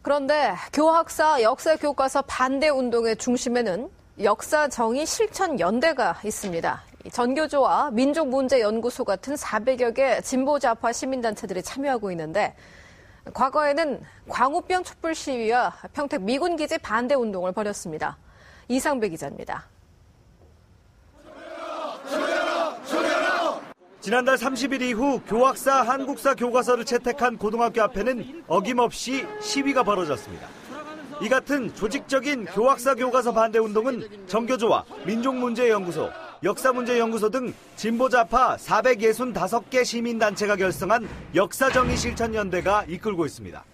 그런데 교학사 역사교과서 반대 운동의 중심에는 역사정의 실천연대가 있습니다. 전교조와 민족문제연구소 같은 400여 개 진보좌파 시민단체들이 참여하고 있는데 과거에는 광우병 촛불 시위와 평택 미군기지 반대 운동을 벌였습니다. 이상배 기자입니다. 지난달 30일 이후 교학사 한국사 교과서를 채택한 고등학교 앞에는 어김없이 시위가 벌어졌습니다. 이 같은 조직적인 교학사 교과서 반대 운동은 전교조와 민족문제연구소, 역사문제연구소 등 진보좌파 465개 시민단체가 결성한 역사정의실천연대가 이끌고 있습니다.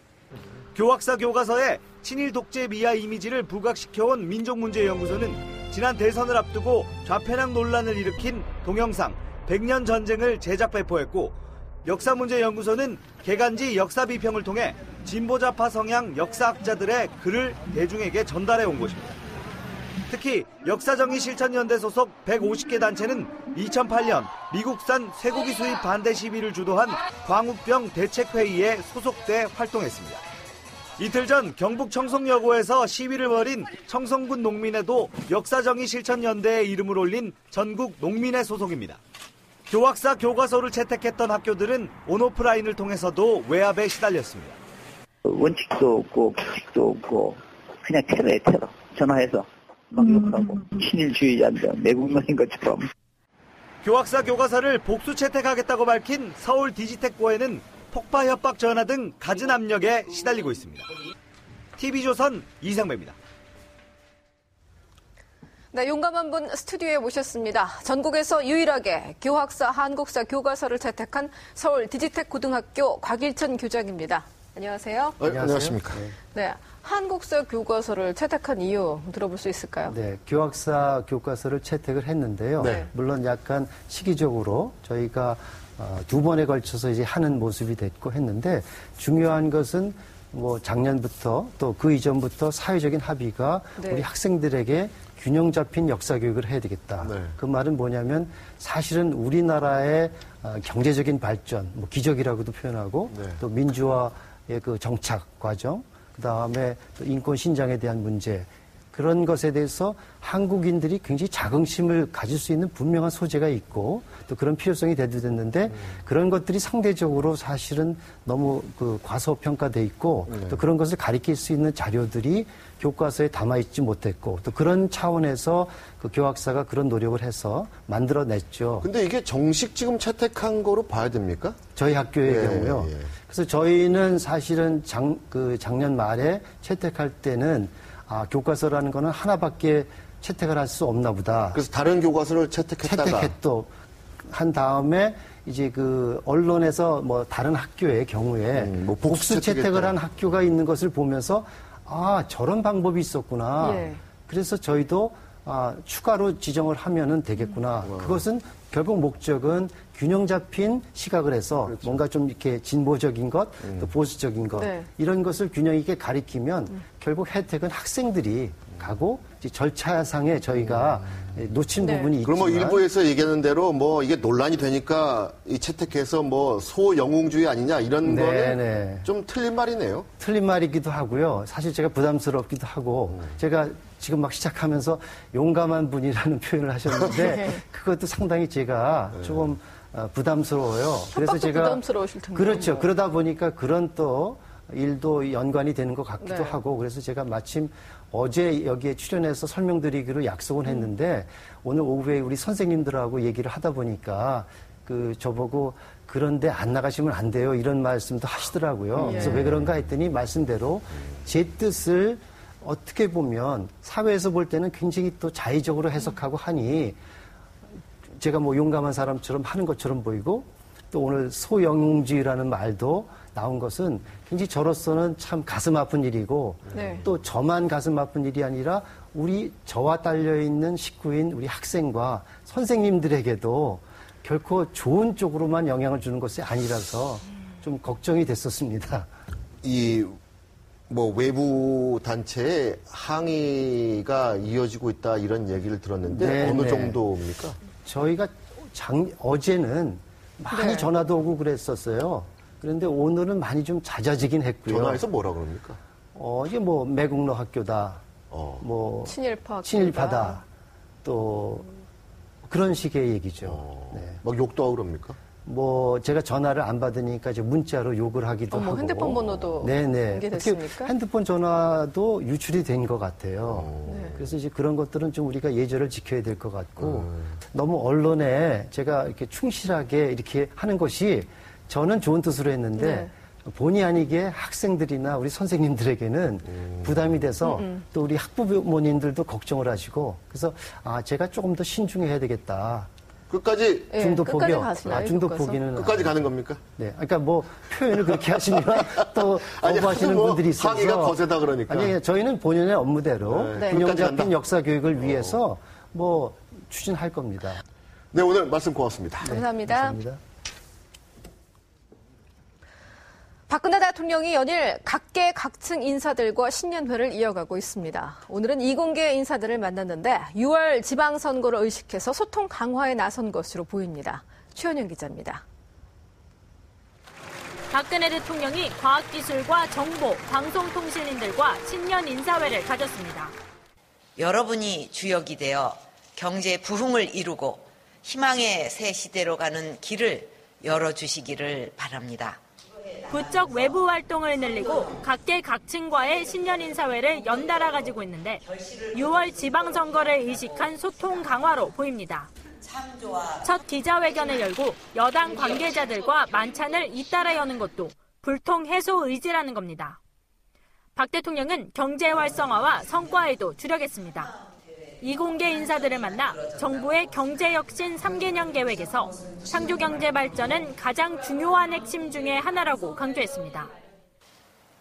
교학사 교과서에 친일 독재 미화 이미지를 부각시켜온 민족문제연구소는 지난 대선을 앞두고 좌편향 논란을 일으킨 동영상 100년 전쟁을 제작 배포했고, 역사문제연구소는 개간지 역사비평을 통해 진보좌파 성향 역사학자들의 글을 대중에게 전달해 온 것입니다. 특히 역사정의실천연대 소속 150개 단체는 2008년 미국산 쇠고기 수입 반대 시위를 주도한 광우병 대책회의에 소속돼 활동했습니다. 이틀 전 경북 청송여고에서 시위를 벌인 청송군 농민회도 역사정의실천연대의 이름을 올린 전국 농민회 소속입니다. 교학사 교과서를 채택했던 학교들은 온오프라인을 통해서도 외압에 시달렸습니다. 원칙도 없고 규칙도 없고 그냥 테러에 테러. 전화해서 막 욕하고 친일주의자인데 내국노인 것처럼. 교학사 교과서를 복수 채택하겠다고 밝힌 서울 디지텍고에는 폭파 협박 전화 등 갖은 압력에 시달리고 있습니다. TV조선 이상배입니다. 네, 용감한 분 스튜디오에 모셨습니다. 전국에서 유일하게 교학사 한국사 교과서를 채택한 서울 디지텍 고등학교 곽일천 교장입니다. 안녕하세요. 안녕하십니까. 네, 한국사 교과서를 채택한 이유 들어볼 수 있을까요? 네, 교학사 교과서를 채택을 했는데요. 네. 물론 약간 시기적으로 저희가 두 번에 걸쳐서 이제 하는 모습이 됐고 했는데, 중요한 것은 뭐 작년부터 또 그 이전부터 사회적인 합의가 네. 우리 학생들에게 균형 잡힌 역사 교육을 해야 되겠다. 네. 그 말은 뭐냐면 사실은 우리나라의 경제적인 발전, 뭐 기적이라고도 표현하고 네. 또 민주화의 그 정착 과정, 그 다음에 또 인권 신장에 대한 문제, 그런 것에 대해서 한국인들이 굉장히 자긍심을 가질 수 있는 분명한 소재가 있고 또 그런 필요성이 대두됐는데 그런 것들이 상대적으로 사실은 너무 그 과소평가돼 있고 또 그런 것을 가리킬 수 있는 자료들이 교과서에 담아있지 못했고 또 그런 차원에서 그 교학사가 그런 노력을 해서 만들어냈죠. 근데 이게 정식 지금 채택한 거로 봐야 됩니까? 저희 학교의 경우요. 그래서 저희는 사실은 작년 말에 채택할 때는 교과서라는 거는 하나밖에 채택을 할 수 없나 보다. 그래서 다른 교과서를 채택했다가 한 다음에 이제 그 언론에서 뭐 다른 학교의 경우에 뭐 복수 채택을 한 학교가 있는 것을 보면서 저런 방법이 있었구나. 예. 그래서 저희도 추가로 지정을 하면은 되겠구나. 그것은 결국 목적은 균형 잡힌 시각을 해서 그렇죠. 뭔가 좀 이렇게 진보적인 것, 또 보수적인 것, 네. 이런 것을 균형 있게 가리키면 결국 혜택은 학생들이 가고 이제 절차상에 저희가 놓친 네. 부분이 그럼 있지만 뭐 일부에서 얘기하는 대로 뭐 이게 논란이 되니까 이 채택해서 뭐 소영웅주의 아니냐 이런 거는 좀 틀린 말이네요. 틀린 말이기도 하고요. 사실 제가 부담스럽기도 하고 제가 지금 막 시작하면서 용감한 분이라는 표현을 하셨는데 네. 그것도 상당히 제가 조금 부담스러워요. 그래서 제가 부담스러우실 텐데. 그렇죠. 그러다 보니까 그런 또 일도 연관이 되는 것 같기도 네. 하고 그래서 제가 마침 어제 여기에 출연해서 설명드리기로 약속은 했는데 오늘 오후에 우리 선생님들하고 얘기를 하다 보니까 저보고 그런데 안 나가시면 안 돼요 이런 말씀도 하시더라고요. 그래서 왜 그런가 했더니 말씀대로 제 뜻을 어떻게 보면 사회에서 볼 때는 굉장히 또 자의적으로 해석하고 하니 제가 뭐 용감한 사람처럼 하는 것처럼 보이고 또 오늘 소영웅주의라는 말도 나온 것은 굉장히 저로서는 참 가슴 아픈 일이고 네. 또 저만 가슴 아픈 일이 아니라 저와 딸려있는 식구인 우리 학생과 선생님들에게도 결코 좋은 쪽으로만 영향을 주는 것이 아니라서 좀 걱정이 됐었습니다. 뭐 외부 단체에 항의가 이어지고 있다 이런 얘기를 들었는데 어느 정도입니까? 저희가 어제는 많이 전화도 오고 그랬었어요. 그런데 오늘은 많이 좀 잦아지긴 했고요. 전화해서 뭐라 그럽니까? 이게 뭐 매국노 학교다, 뭐 친일파다, 또 그런 식의 얘기죠. 네. 막 욕도 하고 그럽니까? 뭐 제가 전화를 안 받으니까 이제 문자로 욕을 하기도 하고. 핸드폰 번호도 네네. 공개됐습니까? 핸드폰 전화도 유출이 된 것 같아요. 그래서 이제 그런 것들은 좀 우리가 예절을 지켜야 될 것 같고 너무 언론에 제가 이렇게 충실하게 이렇게 하는 것이 저는 좋은 뜻으로 했는데 본의 아니게 학생들이나 우리 선생님들에게는 부담이 돼서 또 우리 학부모님들도 걱정을 하시고 그래서 제가 조금 더 신중해야 되겠다. 끝까지 중도 끝까지 포기요. 가시나요? 중도 포기는 끝까지 가는 겁니까? 네, 그러니까 뭐 표현을 그렇게 하시면 또 거부하시는 뭐 분들이 있어서 항의가 거세다 그러니까. 아니 저희는 본연의 업무대로 균형 잡힌 역사 교육을 위해서 뭐 추진할 겁니다. 네, 오늘 말씀 고맙습니다. 감사합니다. 감사합니다. 박근혜 대통령이 연일 각계각층 인사들과 신년회를 이어가고 있습니다. 오늘은 이공계 인사들을 만났는데 6월 지방선거를 의식해서 소통 강화에 나선 것으로 보입니다. 최현영 기자입니다. 박근혜 대통령이 과학기술과 정보, 방송통신인들과 신년 인사회를 가졌습니다. 여러분이 주역이 되어 경제 부흥을 이루고 희망의 새 시대로 가는 길을 열어주시기를 바랍니다. 부쩍 외부 활동을 늘리고 각계각층과의 신년 인사회를 연달아 가지고 있는데 6월 지방선거를 의식한 소통 강화로 보입니다. 첫 기자회견을 열고 여당 관계자들과 만찬을 잇따라 여는 것도 불통 해소 의지라는 겁니다. 박 대통령은 경제 활성화와 성과에도 주력했습니다. 이공계 인사들을 만나 정부의 경제혁신 3개년 계획에서 창조경제 발전은 가장 중요한 핵심 중에 하나라고 강조했습니다.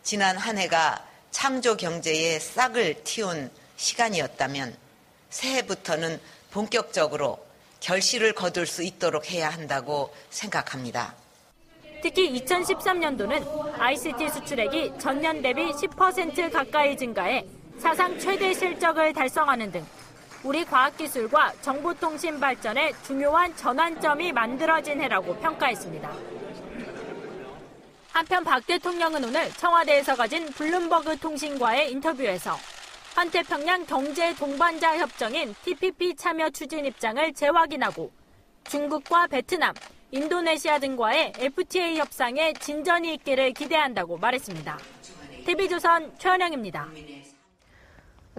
지난 한 해가 창조경제에 싹을 틔운 시간이었다면 새해부터는 본격적으로 결실을 거둘 수 있도록 해야 한다고 생각합니다. 특히 2013년도는 ICT 수출액이 전년 대비 10% 가까이 증가해 사상 최대 실적을 달성하는 등 우리 과학기술과 정보통신 발전에 중요한 전환점이 만들어진 해라고 평가했습니다. 한편 박 대통령은 오늘 청와대에서 가진 블룸버그 통신과의 인터뷰에서 환태평양 경제 동반자 협정인 TPP 참여 추진 입장을 재확인하고 중국과 베트남, 인도네시아 등과의 FTA 협상에 진전이 있기를 기대한다고 말했습니다. TV조선 최현영입니다.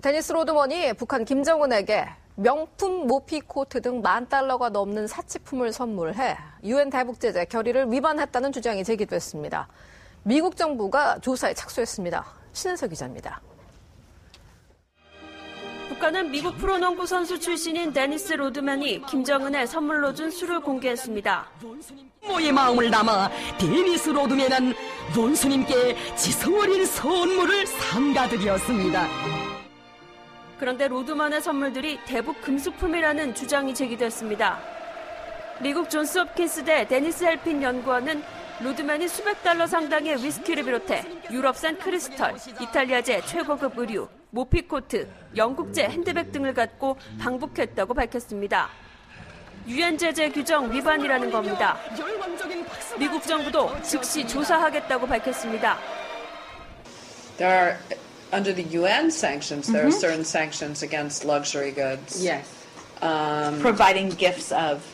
데니스 로드먼이 북한 김정은에게 명품 모피코트 등 $10,000가 넘는 사치품을 선물해 유엔 대북제재 결의를 위반했다는 주장이 제기됐습니다. 미국 정부가 조사에 착수했습니다. 신은석 기자입니다. 북한은 미국 프로농구 선수 출신인 데니스 로드맨이 김정은의 선물로 준 술을 공개했습니다. 모의 마음을 담아 데니스 로드맨은 원수님께 지성어린 선물을 상가드렸습니다. 그런데 로드만의 선물들이 대북 금수품이라는 주장이 제기됐습니다. 미국 존스 홉킨스대 데니스 헬핀 연구원은 로드만이 수백 달러 상당의 위스키를 비롯해 유럽산 크리스털, 이탈리아제 최고급 의류, 모피코트, 영국제 핸드백 등을 갖고 방북했다고 밝혔습니다. 유엔 제재 규정 위반이라는 겁니다. 미국 정부도 즉시 조사하겠다고 밝혔습니다. Under the UN sanctions, there are certain sanctions against luxury goods. Yes. Providing gifts of.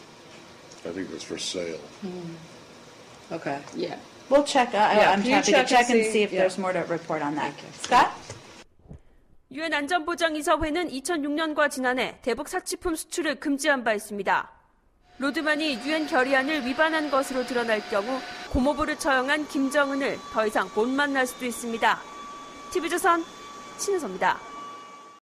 I think it was for sale. Okay. Yeah. We'll check. I'm happy to check and see if there's more to report on that. Scott? 유엔 안전보장이사회는 2006년과 지난해 대북 사치품 수출을 금지한 바 있습니다. 로드만이 유엔 결의안을 위반한 것으로 드러날 경우 고모부를 처형한 김정은을 더 이상 못 만날 수도 있습니다. TV조선 신은서입니다.